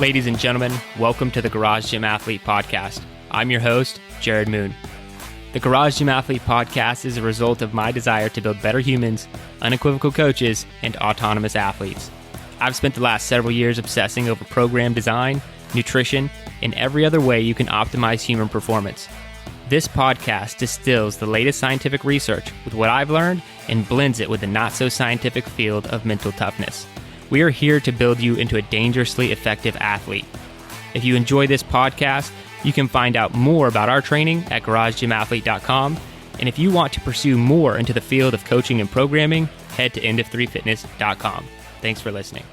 Ladies and gentlemen, welcome to the Garage Gym Athlete Podcast. I'm your host, Jared Moon. The Garage Gym Athlete Podcast is a result of my desire to build better humans, unequivocal coaches, and autonomous athletes. I've spent the last several years obsessing over program design, nutrition, and every other way you can optimize human performance. This podcast distills the latest scientific research with what I've learned and blends it with the not-so-scientific field of mental toughness. We are here to build you into a dangerously effective athlete. If you enjoy this podcast, you can find out more about our training at garagegymathlete.com. And if you want to pursue more into the field of coaching and programming, head to endof3fitness.com. Thanks for listening.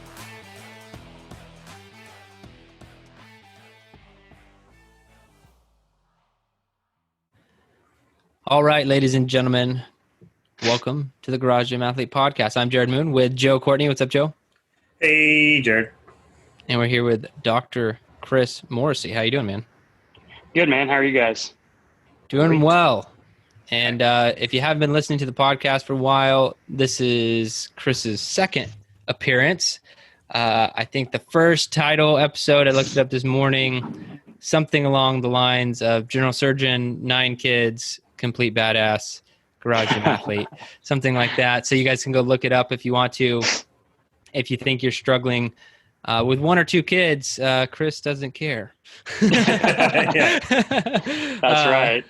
All right, ladies and gentlemen, welcome to the Garage Gym Athlete Podcast. I'm Jared Moon with Joe Courtney. What's up, Joe? Hey, Jared. And we're here with Dr. Chris Morrissey. How you doing, man? Good, man. How are you guys? Doing well. And if you haven't been listening to the podcast for a while, this is Chris's second appearance. I think the first title episode, I looked it up this morning, something along the lines of general surgeon, 9 kids, complete badass, garage gym athlete, something like that. So you guys can go look it up if you want to. If you think you're struggling with 1 or 2 kids, Chris doesn't care. Yeah, that's right.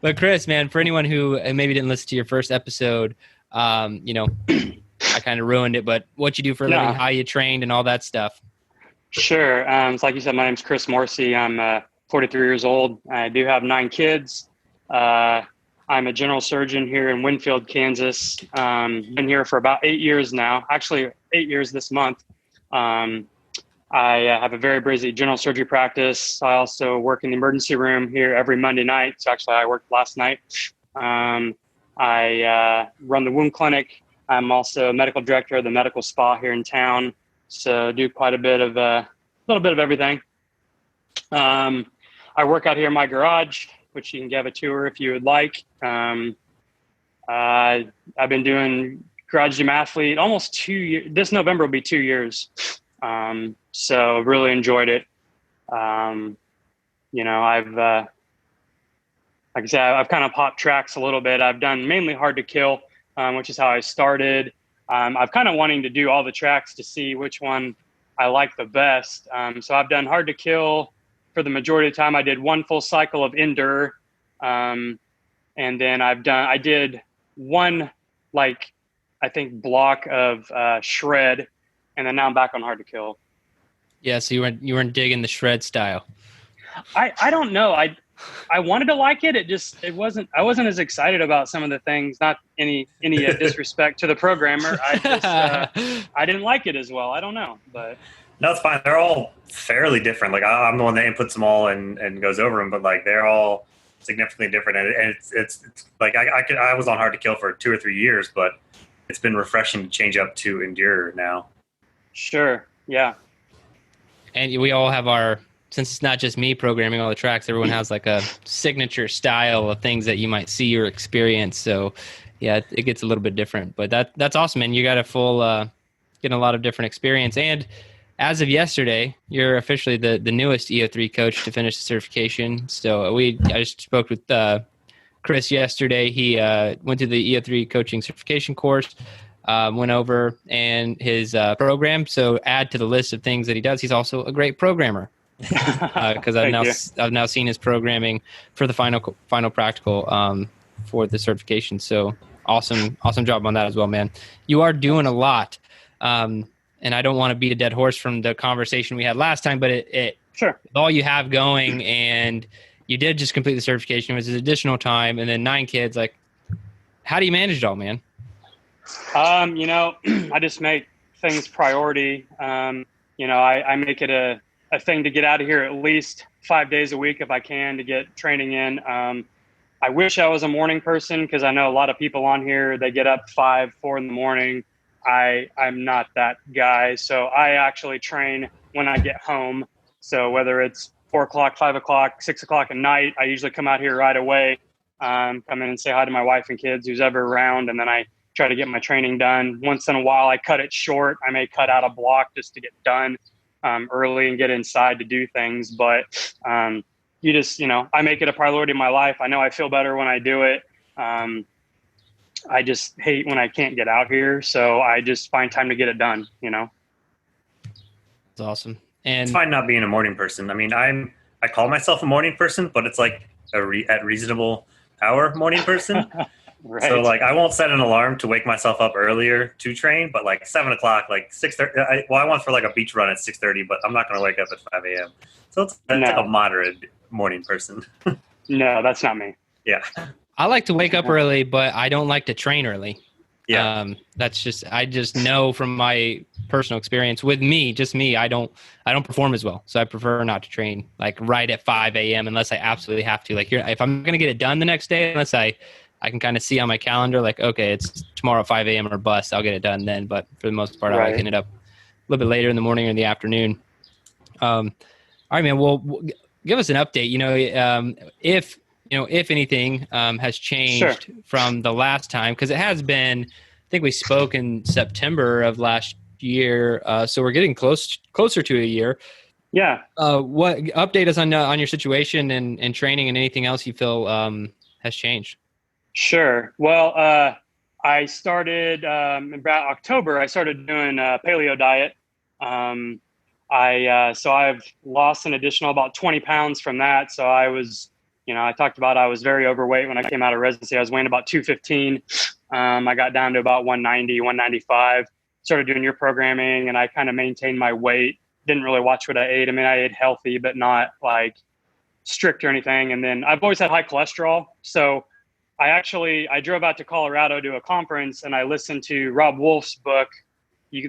But Chris, man, for anyone who maybe didn't listen to your first episode, I kind of ruined it, but what you do for a living, how you trained, and all that stuff. Sure. So like you said, my name's Chris Morrissey. I'm 43 years old. I do have 9 kids. I'm a general surgeon here in Winfield, Kansas. Been here for about 8 years now, actually 8 years this month. I have a very busy general surgery practice. I also work in the emergency room here every Monday night. So actually I worked last night. I run the wound clinic. I'm also a medical director of the medical spa here in town. So do quite a little bit of everything. I work out here in my garage, which you can give a tour if you would like. I've been doing Garage Gym Athlete almost 2 years. This November will be 2 years. So really enjoyed it. I've, like I said, I've kind of popped tracks a little bit. I've done mainly hard to kill, which is how I started. I've kind of wanting to do all the tracks to see which one I like the best. So I've done hard to kill for the majority of the time. I did 1 full cycle of Endure. And then I did 1, I think block of shred, and then now I'm back on hard to kill. Yeah, so you weren't digging the shred style. I don't know. I wanted to like it. I wasn't as excited about some of the things. Not any disrespect to the programmer. I didn't like it as well. I don't know, but no, it's fine. They're all fairly different. Like I'm the one that inputs them all and goes over them, but like they're all significantly different. And it's like I was on hard to kill for 2 or 3 years, but it's been refreshing to change up to Endure now. Sure. Yeah. And we all have since it's not just me programming all the tracks, everyone has like a signature style of things that you might see or experience. So yeah, it gets a little bit different, but that's awesome. And you got a full, getting a lot of different experience. And as of yesterday, you're officially the newest EO3 coach to finish the certification. So I just spoke with Chris yesterday. He went through the EO3 coaching certification course, went over and his program. So add to the list of things that he does, he's also a great programmer. Because I've now seen his programming for the final practical for the certification. So awesome job on that as well, man. You are doing a lot. And I don't want to beat a dead horse from the conversation we had last time, but it sure. All you have going, and you did just complete the certification, which is additional time, and then 9 kids. Like, how do you manage it all, man? I just make things priority. I make it a thing to get out of here at least 5 days a week if I can to get training in. I wish I was a morning person because I know a lot of people on here, they get up 4 in the morning. I'm not that guy. So I actually train when I get home. So whether it's 4 o'clock, 5 o'clock, 6 o'clock at night, I usually come out here right away, come in and say hi to my wife and kids, who's ever around. And then I try to get my training done. Once in a while, I cut it short. I may cut out a block just to get done. early and get inside to do things. But you just, I make it a priority in my life. I know I feel better when I do it. I just hate when I can't get out here. So I just find time to get it done, That's awesome. And it's fine not being a morning person. I mean, I call myself a morning person, but it's like at reasonable hour morning person. Right. So like I won't set an alarm to wake myself up earlier to train, but like 7:00, like 6:30. I went for like a beach run at 6:30, but I'm not going to wake up at 5 a.m. So it's like a moderate morning person. No, that's not me. Yeah. I like to wake up early, but I don't like to train early. Yeah. I just know from my personal experience with me, just me, I don't perform as well. So I prefer not to train like right at 5 a.m. unless I absolutely have to. Like here, if I'm going to get it done the next day, unless I can kind of see on my calendar, like, okay, it's tomorrow at 5 a.m. or bust, I'll get it done then. But for the most part, I like getting it up a little bit later in the morning or in the afternoon. All right, man. Well, give us an update. If anything has changed from the last time, because it has been, I think we spoke in September of last year. So we're getting closer to a year. Yeah. What update us on your situation and training and anything else you feel has changed? Sure. Well, I started about October. I started doing a paleo diet. So I've lost an additional about 20 pounds from that. So I was, I talked about I was very overweight when I came out of residency. I was weighing about 215. I got down to about 190, 195. Started doing your programming, and I kind of maintained my weight. Didn't really watch what I ate. I mean, I ate healthy, but not like strict or anything. And then I've always had high cholesterol. So I drove out to Colorado to a conference, and I listened to Rob Wolf's book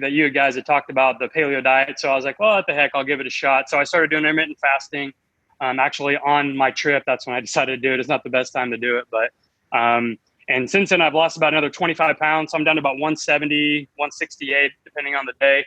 that you guys had talked about, the paleo diet. So I was like, well, what the heck, I'll give it a shot. So I started doing intermittent fasting. Actually on my trip, that's when I decided to do it. It's not the best time to do it, but, and since then I've lost about another 25 pounds. So I'm down to about 170, 168, depending on the day.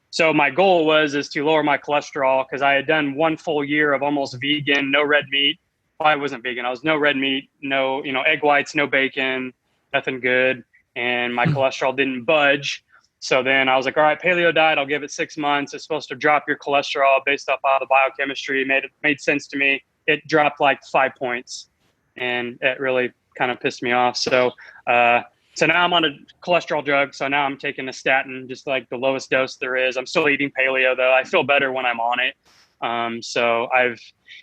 So my goal is to lower my cholesterol, because I had done 1 full year of almost vegan, no red meat. Well, I wasn't vegan. I was no red meat, no, egg whites, no bacon, nothing good. And my cholesterol didn't budge. So then I was like, all right, paleo diet, I'll give it 6 months. It's supposed to drop your cholesterol based off all the biochemistry. It made sense to me. It dropped like 5 points, and it really kind of pissed me off. So, so now I'm on a cholesterol drug. So now I'm taking a statin, just like the lowest dose there is. I'm still eating paleo though. I feel better when I'm on it. So I've,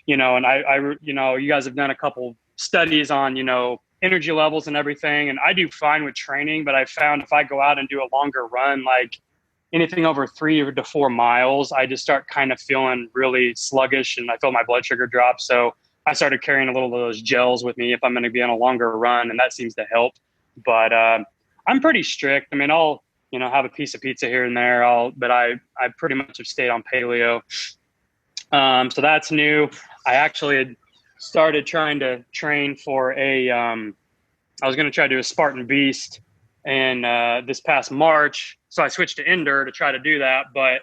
and I, you guys have done a couple studies on, energy levels and everything. And I do fine with training, but I found if I go out and do a longer run, like anything over 3 to 4 miles, I just start kind of feeling really sluggish, and I feel my blood sugar drop. So I started carrying a little of those gels with me if I'm going to be on a longer run, and that seems to help. But I'm pretty strict. I mean, I'll, have a piece of pizza here and there. but I pretty much have stayed on paleo. So that's new. I actually had started trying to train for I was going to try to do a Spartan Beast and this past March. So I switched to Ender to try to do that. But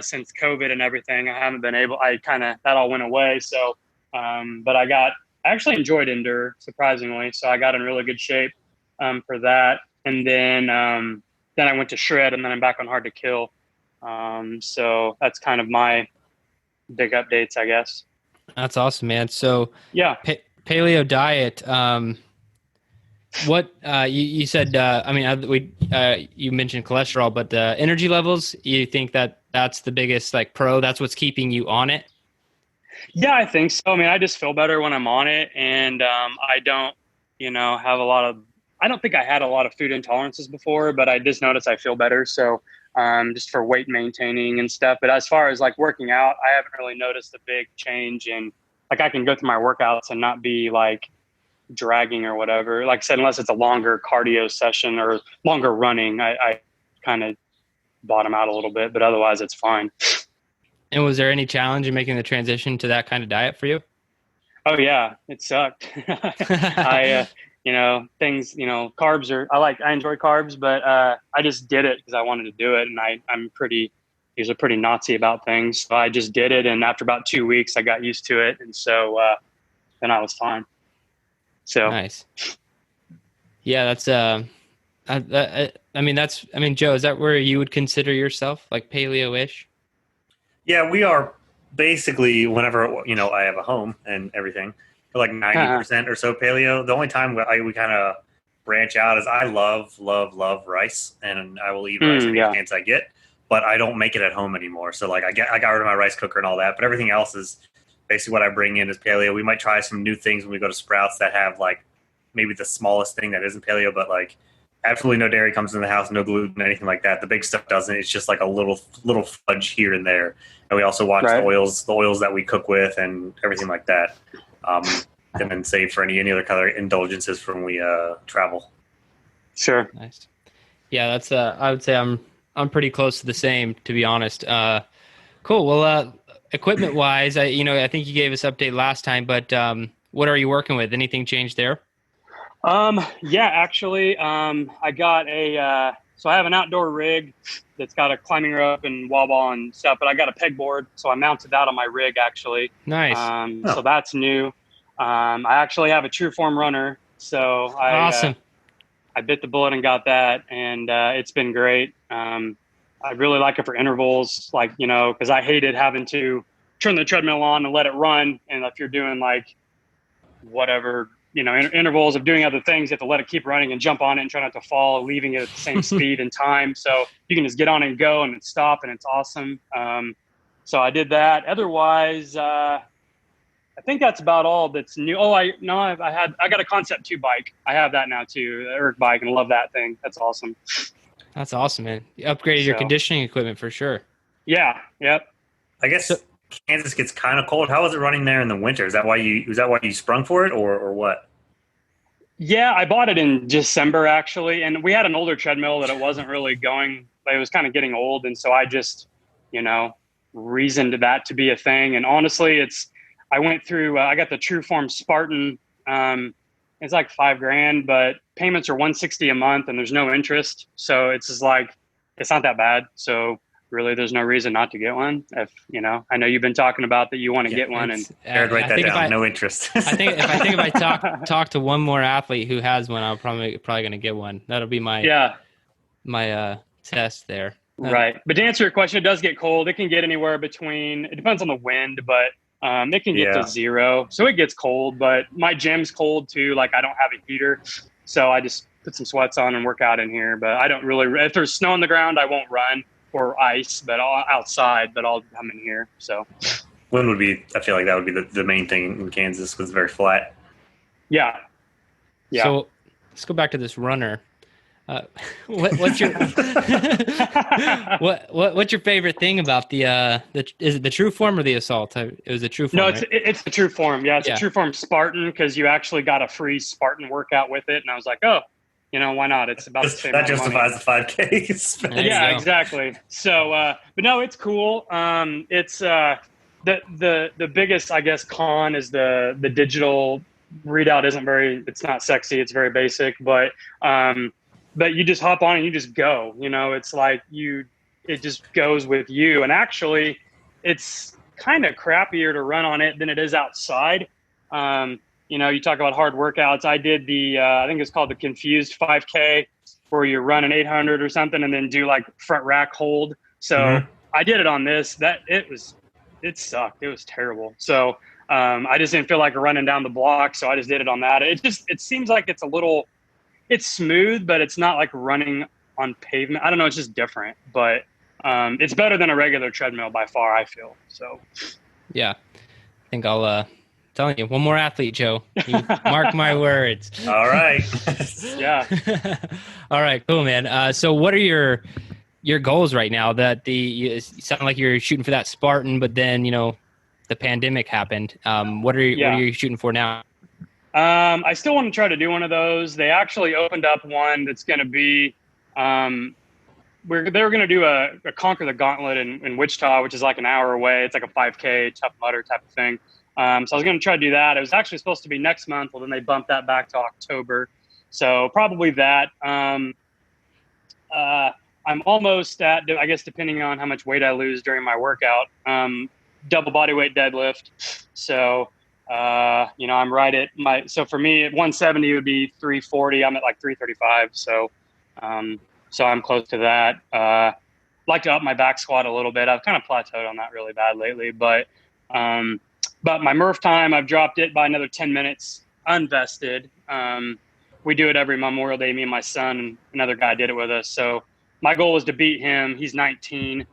since COVID and everything, I haven't been able, that all went away. So, but I actually enjoyed Ender, surprisingly. So I got in really good shape for that. And then I went to Shred, and then I'm back on Hard to Kill. So that's kind of my big updates, I guess. That's awesome, man. So yeah, paleo diet. What you said? You mentioned cholesterol, but the energy levels. You think that's the biggest pro? That's what's keeping you on it? Yeah, I think so. I mean, I just feel better when I'm on it, and I don't, have a lot of. I don't think I had a lot of food intolerances before, but I just noticed I feel better. So just for weight maintaining and stuff. But as far as working out, I haven't really noticed a big change in I can go through my workouts and not be dragging or whatever. Like I said, unless it's a longer cardio session or longer running, I kind of bottom out a little bit, but otherwise it's fine. And was there any challenge in making the transition to that kind of diet for you? Oh yeah, it sucked. Carbs are, I enjoy carbs, but I just did it because I wanted to do it. And I'm usually pretty Nazi about things. So I just did it. And after about 2 weeks, I got used to it. And so then I was fine. So nice. Yeah, I mean, Joe, is that where you would consider yourself like paleo-ish? Yeah, we are basically whenever I have a home and everything, we're like Uh-huh. 90% or so paleo. The only time we kind of branch out is I love rice, and I will eat rice any Yeah. chance I get. But I don't make it at home anymore. So like I got rid of my rice cooker and all that. But everything else is basically what I bring in is paleo. We might try some new things when we go to Sprouts that have like maybe the smallest thing that isn't paleo, but like absolutely no dairy comes in the house, no gluten, anything like that. The big stuff doesn't. It's just like a little fudge here and there. And we also watch Right. the oils that we cook with, and everything like that. And then save for any other kind of indulgences from we travel. Sure. Nice. Yeah, that's I would say I'm pretty close to the same, to be honest. Cool. Well, equipment wise, I think you gave us update last time, but what are you working with? Anything changed there? Yeah, actually, I got so I have an outdoor rig that's got a climbing rope and wall ball and stuff, but I got a pegboard, so I mounted that on my rig actually. Nice. So that's new. I actually have a TrueForm runner, so Awesome. I bit the bullet and got that, and it's been great. I really like it for intervals, like, because I hated having to turn the treadmill on and let it run. And if you're doing like whatever, intervals of doing other things, you have to let it keep running and jump on it and try not to fall, leaving it at the same speed and time. So you can just get on and go and stop, and it's awesome. So I did that. Otherwise, I think that's about all that's new. Oh, I got a Concept 2 bike. I have that now too, the Erg bike, and love that thing. That's awesome. That's awesome, man. You upgraded your conditioning equipment for sure. Yeah. Yep. I guess Kansas gets kind of cold. How was it running there in the winter? Was that why you sprung for it, or what? Yeah, I bought it in December actually, and we had an older treadmill that it wasn't really going. It was kind of getting old, and so I just, reasoned that to be a thing. And honestly, I went through. I got the TrueForm Spartan. It's like $5,000, but payments are $160 a month, and there's no interest. So it's just like it's not that bad. So really, there's no reason not to get one. If I know you've been talking about that you want to get one, and write that down. No interest. I think if I talk to one more athlete who has one, I'm probably going to get one. That'll be my test there. Right. But to answer your question, it does get cold. It can get anywhere between. It depends on the wind, but it can get to 0. So it gets cold. But my gym's cold too. Like I don't have a heater, so I just put some sweats on and work out in here. But I don't really. If there's snow on the ground, I won't run. Or ice, but outside, but I'll come in here. So wind would be, I feel like that would be the main thing in Kansas because it's very flat. Yeah. So let's go back to this runner. What's your what's your favorite thing about is it the TrueForm or the Assault? It was the TrueForm. No, right? it's the TrueForm. Yeah, it's a TrueForm Spartan because you actually got a free Spartan workout with it, and I was like, oh, why not? It's about the same. That justifies the 5Ks. Yeah, exactly. So, but no, it's cool. It's the biggest, I guess, con is the digital readout it's not sexy. It's very basic, but you just hop on and you just go. It's like it just goes with you. And actually, it's kind of crappier to run on it than it is outside. You talk about hard workouts. I did I think it's called the Confused 5K, where you run an 800 or something and then do like front rack hold. So I did it on this. It sucked. It was terrible. So I just didn't feel like running down the block. So I just did it on that. It seems like it's smooth, but it's not like running on pavement. I don't know. It's just different, but it's better than a regular treadmill by far, I feel. So yeah, I think I'll telling you, one more athlete, Joe. You mark my words. All right. Yeah. All right, cool, man. So what are your goals right now? You sound like you're shooting for that Spartan, but then the pandemic happened. What are you shooting for now? I still want to try to do one of those. They actually opened up one that's going to be. They were going to do a Conquer the Gauntlet in Wichita, which is like an hour away. It's like a 5K Tough Mudder type of thing. So I was going to try to do that. It was actually supposed to be next month. Well, then they bumped that back to October. So probably that. I'm almost at, I guess, depending on how much weight I lose during my workout, double body weight deadlift. So, I'm right at so for me at 170 would be 340. I'm at like 335. So, So I'm close to that. Like to up my back squat a little bit. I've kind of plateaued on that really bad lately, but my Murph time, I've dropped it by another 10 minutes unvested. We do it every Memorial Day. Me and my son and another guy did it with us. So my goal was to beat him. He's 19.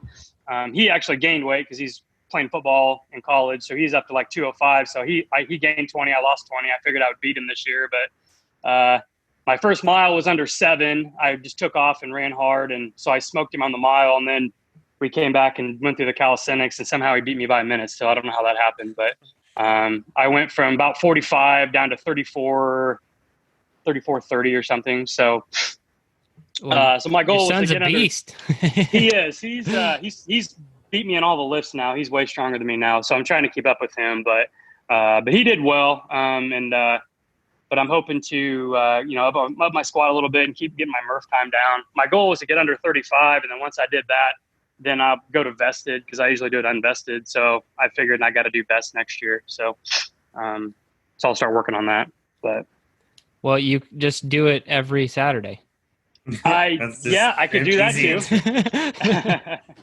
He actually gained weight because he's playing football in college. So he's up to like 205. So he gained 20. I lost 20. I figured I would beat him this year, but my first mile was under 7. I just took off and ran hard. And so I smoked him on the mile. And then we came back and went through the calisthenics, and somehow he beat me by a minute. So I don't know how that happened, but I went from about 45 down to 34:30 or something. So, so my goal was to get a beast. He is. He's beat me in all the lifts now. He's way stronger than me now. So I'm trying to keep up with him, but he did well. But I'm hoping to, up my squat a little bit and keep getting my Murph time down. My goal was to get under 35. And then once I did that, then I'll go to vested because I usually do it unvested. So I figured I got to do vest next year. So, I'll start working on that. But well, you just do it every Saturday. I could do that too.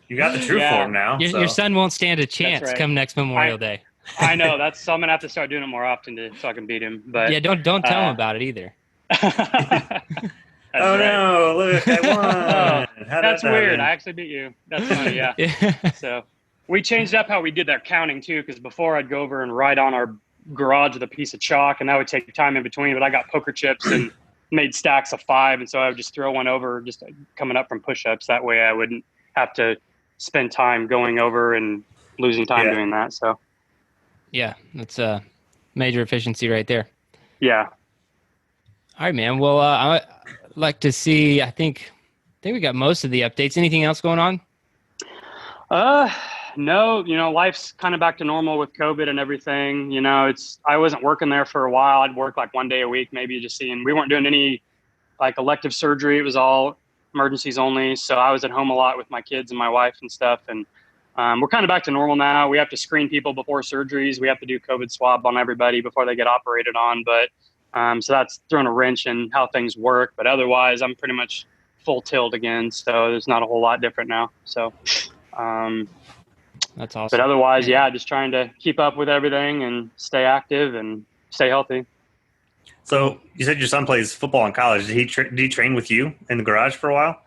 You got the TrueForm now. Your son won't stand a chance come next Memorial Day. I know so I'm gonna have to start doing it more often so I can beat him. But yeah, don't tell him about it either. No! Look, I won. That's weird. I actually beat you. That's funny. Yeah. So we changed up how we did that counting too, because before I'd go over and write on our garage with a piece of chalk, and that would take time in between. But I got poker chips and made stacks of 5, and so I would just throw one over, just coming up from push-ups. That way, I wouldn't have to spend time going over and losing time doing that. So. Yeah, that's a major efficiency right there. Yeah. All right, man. Well, I'd like to see, I think we got most of the updates. Anything else going on? No, life's kind of back to normal with COVID and everything. I wasn't working there for a while. I'd work like 1 day a week, maybe just seeing. We weren't doing any like elective surgery. It was all emergencies only. So I was at home a lot with my kids and my wife and stuff. And we're kind of back to normal now. We have to screen people before surgeries. We have to do COVID swab on everybody before they get operated on. But so that's thrown a wrench in how things work. But otherwise, I'm pretty much full tilt again. So there's not a whole lot different now. So that's awesome. But otherwise, just trying to keep up with everything and stay active and stay healthy. So you said your son plays football in college. Did he train with you in the garage for a while?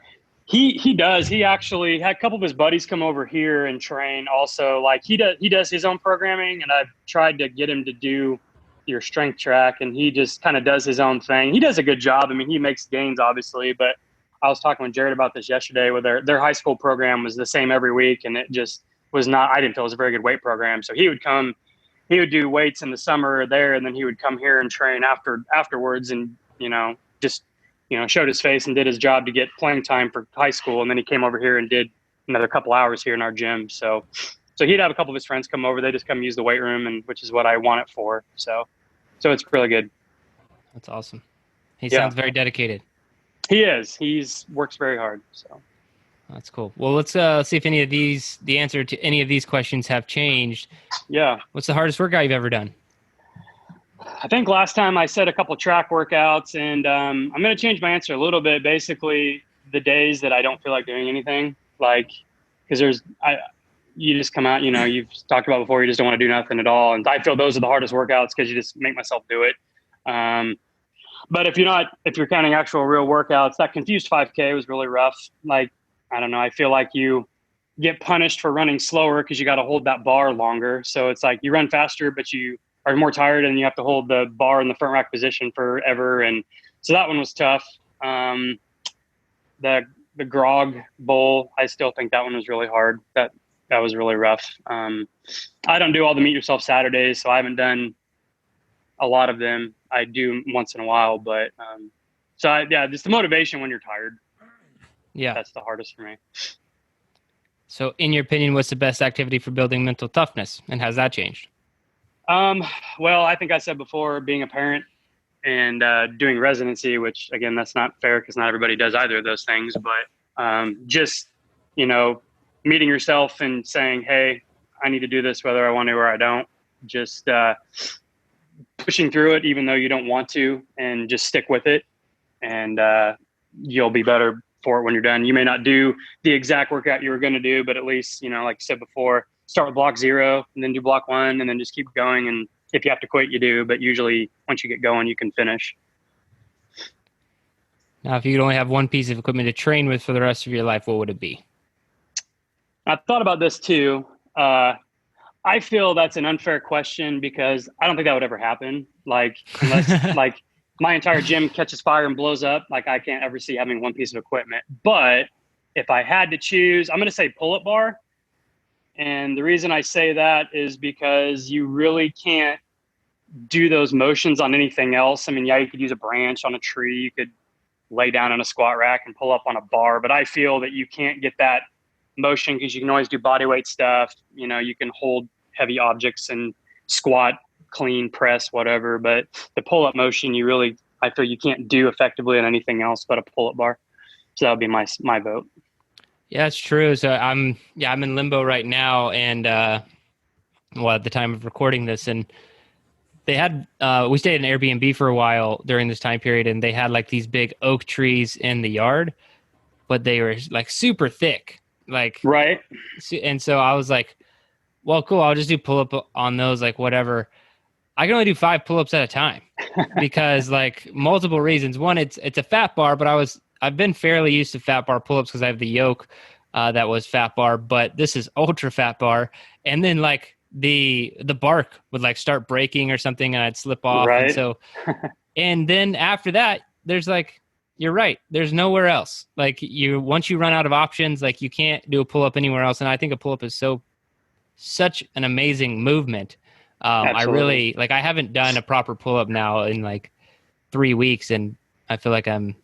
He does. He actually had a couple of his buddies come over here and train also. Like he does his own programming, and I've tried to get him to do your strength track, and he just kind of does his own thing. He does a good job. I mean, he makes gains obviously, but I was talking with Jared about this yesterday where their high school program was the same every week, and it just was not, I didn't feel it was a very good weight program. So he would do weights in the summer there, and then he would come here and train afterwards and, just, showed his face and did his job to get playing time for high school. And then he came over here and did another couple hours here in our gym. So he'd have a couple of his friends come over. They just come use the weight room, and which is what I want it for. So it's really good. That's awesome. He sounds very dedicated. He is. He's works very hard. So that's cool. Well, let's see if the answer to any of these questions have changed. Yeah. What's the hardest workout you've ever done? I think last time I said a couple track workouts, and I'm going to change my answer a little bit. Basically, the days that I don't feel like doing anything, like, because you just come out, you've talked about before, you just don't want to do nothing at all. And I feel those are the hardest workouts because you just make myself do it. But if you're counting actual real workouts, that Confused 5K was really rough. Like, I don't know. I feel like you get punished for running slower because you got to hold that bar longer. So it's like you run faster, but you are more tired and you have to hold the bar in the front rack position forever. And so that one was tough. The Grog Bowl, I still think that one was really hard. That was really rough. I don't do all the Meet Yourself Saturdays, so I haven't done a lot of them. I do once in a while, but just the motivation when you're tired. Yeah, that's the hardest for me. So in your opinion, what's the best activity for building mental toughness, and has that changed? Well, I think I said before, being a parent and doing residency, which again, that's not fair because not everybody does either of those things, but just, meeting yourself and saying, hey, I need to do this whether I want to or I don't. Just pushing through it even though you don't want to, and just stick with it. And you'll be better for it when you're done. You may not do the exact workout you were going to do, but at least, you know, like I said before, start with block 0 and then do block 1 and then just keep going. And if you have to quit, you do, but usually once you get going, you can finish. Now, if you could only have one piece of equipment to train with for the rest of your life, what would it be? I thought about this too. I feel that's an unfair question because I don't think that would ever happen. Like, unless like my entire gym catches fire and blows up, like I can't ever see having one piece of equipment. But if I had to choose, I'm going to say pull-up bar. And the reason I say that is because you really can't do those motions on anything else. I mean, yeah, you could use a branch on a tree. You could lay down on a squat rack and pull up on a bar. But I feel that you can't get that motion because you can always do body weight stuff. You know, you can hold heavy objects and squat, clean, press, whatever. But the pull-up motion, I feel you can't do effectively on anything else but a pull-up bar. So that would be my vote. Yeah, it's true. So I'm in limbo right now, and at the time of recording this, and they had we stayed in Airbnb for a while during this time period, and they had like these big oak trees in the yard, but they were like super thick, like right. And so I was like, well, cool, I'll just do pull up on those, like whatever. I can only do 5 pull-ups at a time because like multiple reasons. One, it's a fat bar, but I've been fairly used to fat bar pull-ups because I have the yoke that was fat bar, but this is ultra fat bar. And then like the bark would like start breaking or something and I'd slip off. Right. And so, and then after that, there's like, you're right. There's nowhere else. Like once you run out of options, like you can't do a pull-up anywhere else. And I think a pull-up is such an amazing movement. I really like, I haven't done a proper pull-up now in like 3 weeks and I feel like I'm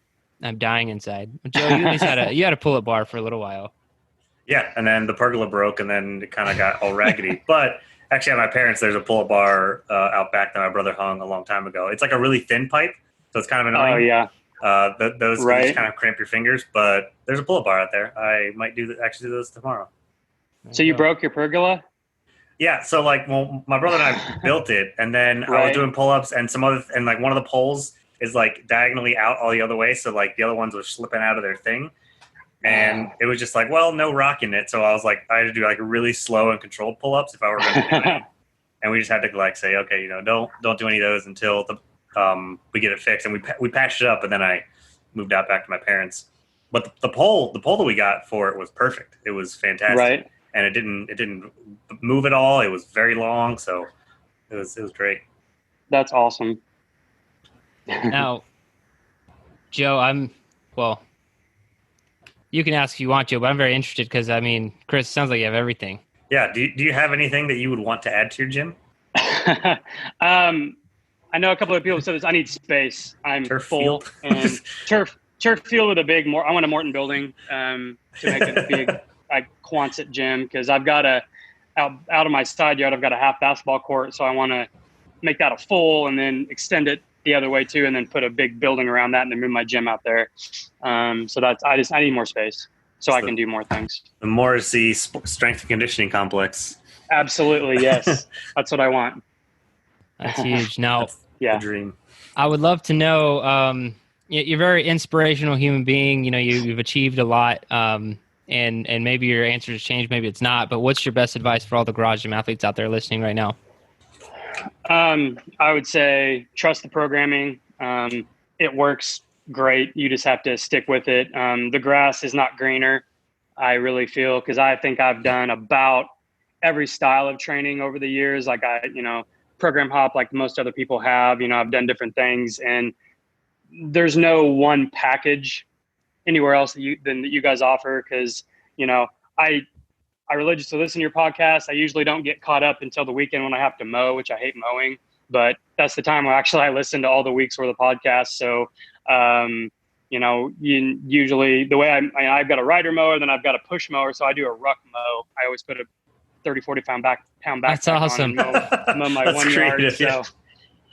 dying inside. Joe, you at least had a pull-up bar for a little while. Yeah, and then the pergola broke, and then it kind of got all raggedy. But actually, at my parents, there's a pull-up bar out back that my brother hung a long time ago. It's like a really thin pipe, so it's kind of annoying. Oh yeah. Those right. just kind of cramp your fingers, but there's a pull-up bar out there. I might actually do those tomorrow. So you broke your pergola? Yeah, so like, well, my brother and I built it, and then I was doing pull-ups, and and like one of the poles is like diagonally out all the other way, so like the other ones were slipping out of their thing, and it was just like, well, no rocking it, so I was like, I had to do like really slow and controlled pull-ups if I were going to do it, and we just had to like say, okay, you know, don't do any of those until we get it fixed, and we patched it up, and then I moved out back to my parents. But the pole that we got for it was perfect. It was fantastic, right? And it didn't move at all. It was very long, so it was great. That's awesome. Now, Joe, you can ask if you want to, but I'm very interested because, I mean, Chris, it sounds like you have everything. Yeah. Do you have anything that you would want to add to your gym? I know a couple of people said this. I need space. I'm turf full field. And turf field with I want a Morton building to make it a big like Quonset gym because I've got out of my side yard, I've got a half basketball court. So I want to make that a full and then extend it the other way too, and then put a big building around that and then move my gym out there. So I need more space so I can do more things. The Morrissey Strength and Conditioning Complex. Absolutely. Yes. That's what I want. That's huge. Now, a dream. I would love to know, you're a very inspirational human being. You know, you've achieved a lot. And maybe your answer has changed, maybe it's not, but what's your best advice for all the garage gym athletes out there listening right now? I would say trust the programming. It works great. You just have to stick with it. The grass is not greener, I really feel, because I think I've done about every style of training over the years. Like program hop like most other people have. I've done different things, and there's no one package anywhere else that you guys offer. Because I religiously listen to your podcast. I usually don't get caught up until the weekend when I have to mow, which I hate mowing, but that's the time where actually I listen to all the weeks worth of podcasts. So, usually the way I've got a rider mower, then I've got a push mower. So I do a ruck mow. I always put a 30, 40 pound backpack That's awesome. on and mow my 1 yard. So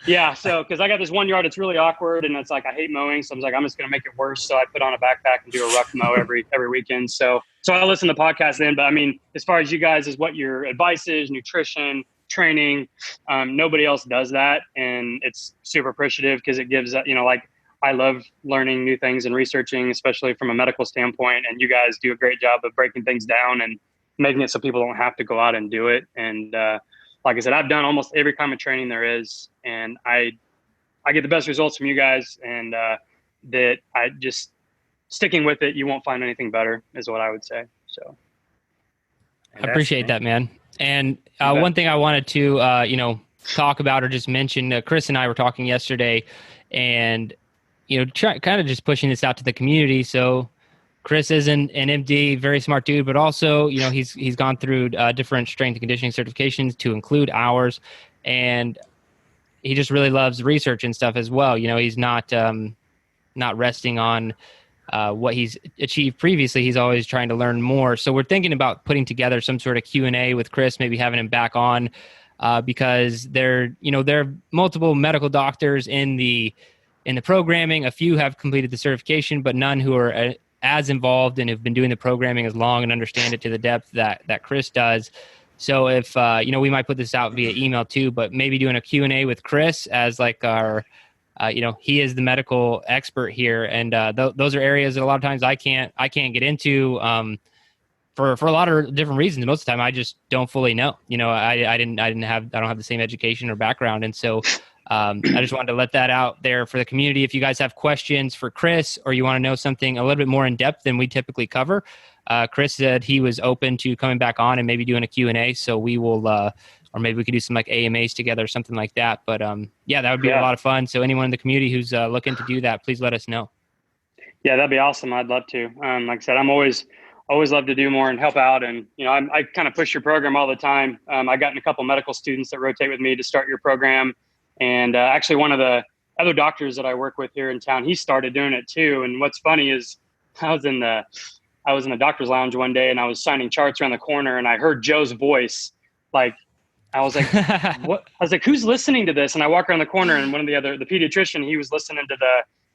yeah. So, cause I got this 1 yard, it's really awkward and it's like, I hate mowing. So I was like, I'm just going to make it worse. So I put on a backpack and do a ruck mow every weekend. So I listen to podcasts then, but I mean, as far as you guys is what your advice is, nutrition, training, nobody else does that. And it's super appreciative because it gives, like I love learning new things and researching, especially from a medical standpoint. And you guys do a great job of breaking things down and making it so people don't have to go out and do it. And like I said, I've done almost every kind of training there is, and I get the best results from you guys. And that I just sticking with it, you won't find anything better, is what I would say. So I appreciate that, man. And one thing I wanted to talk about or just mention, Chris and I were talking yesterday, and kind of just pushing this out to the community. So Chris is an MD, very smart dude, but also, he's gone through different strength and conditioning certifications to include ours. And he just really loves research and stuff as well. He's not resting on what he's achieved previously. He's always trying to learn more. So we're thinking about putting together some sort of Q&A with Chris, maybe having him back on because there are multiple medical doctors in the programming. A few have completed the certification, but none who are as involved and have been doing the programming as long and understand it to the depth that Chris does. So if, we might put this out via email too, but maybe doing a Q&A with Chris as like our, he is the medical expert here. And those are areas that a lot of times I can't get into for a lot of different reasons. Most of the time I just don't fully know. I don't have the same education or background. And so I just wanted to let that out there for the community. If you guys have questions for Chris or you want to know something a little bit more in depth than we typically cover, Chris said he was open to coming back on and maybe doing a Q&A. So we will, or maybe we could do some like AMAs together or something like that. But that would be a lot of fun. So anyone in the community who's looking to do that, please let us know. Yeah, that'd be awesome. I'd love to. Like I said, I'm always love to do more and help out. And, I kind of push your program all the time. I gotten a couple medical students that rotate with me to start your program. And actually one of the other doctors that I work with here in town, he started doing it too. And what's funny is I was in the doctor's lounge one day and I was signing charts around the corner and I heard Joe's voice. Like, I was like, what? I was like, who's listening to this? And I walk around the corner and the pediatrician, he was listening to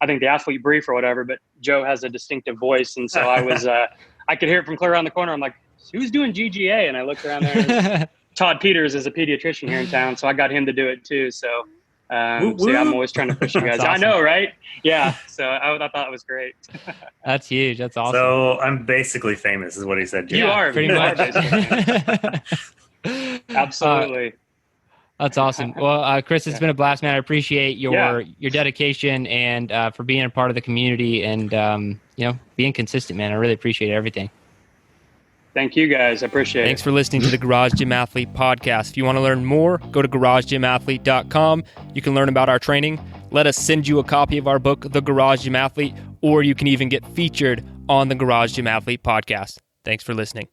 the athlete brief or whatever, but Joe has a distinctive voice. And so I was, I could hear it from clear around the corner. I'm like, who's doing GGA? And I looked around there and Todd Peters is a pediatrician here in town. So I got him to do it too. So, I'm always trying to push you guys. Awesome. I know, right? Yeah. So I thought it was great. That's huge. That's awesome. So I'm basically famous is what he said. You are pretty much. Absolutely. That's awesome. Well, Chris, it's been a blast, man. I appreciate your dedication and for being a part of the community and, being consistent, man. I really appreciate everything. Thank you, guys. I appreciate it. Thanks for listening to the Garage Gym Athlete podcast. If you want to learn more, go to garagegymathlete.com. You can learn about our training. Let us send you a copy of our book, The Garage Gym Athlete, or you can even get featured on the Garage Gym Athlete podcast. Thanks for listening.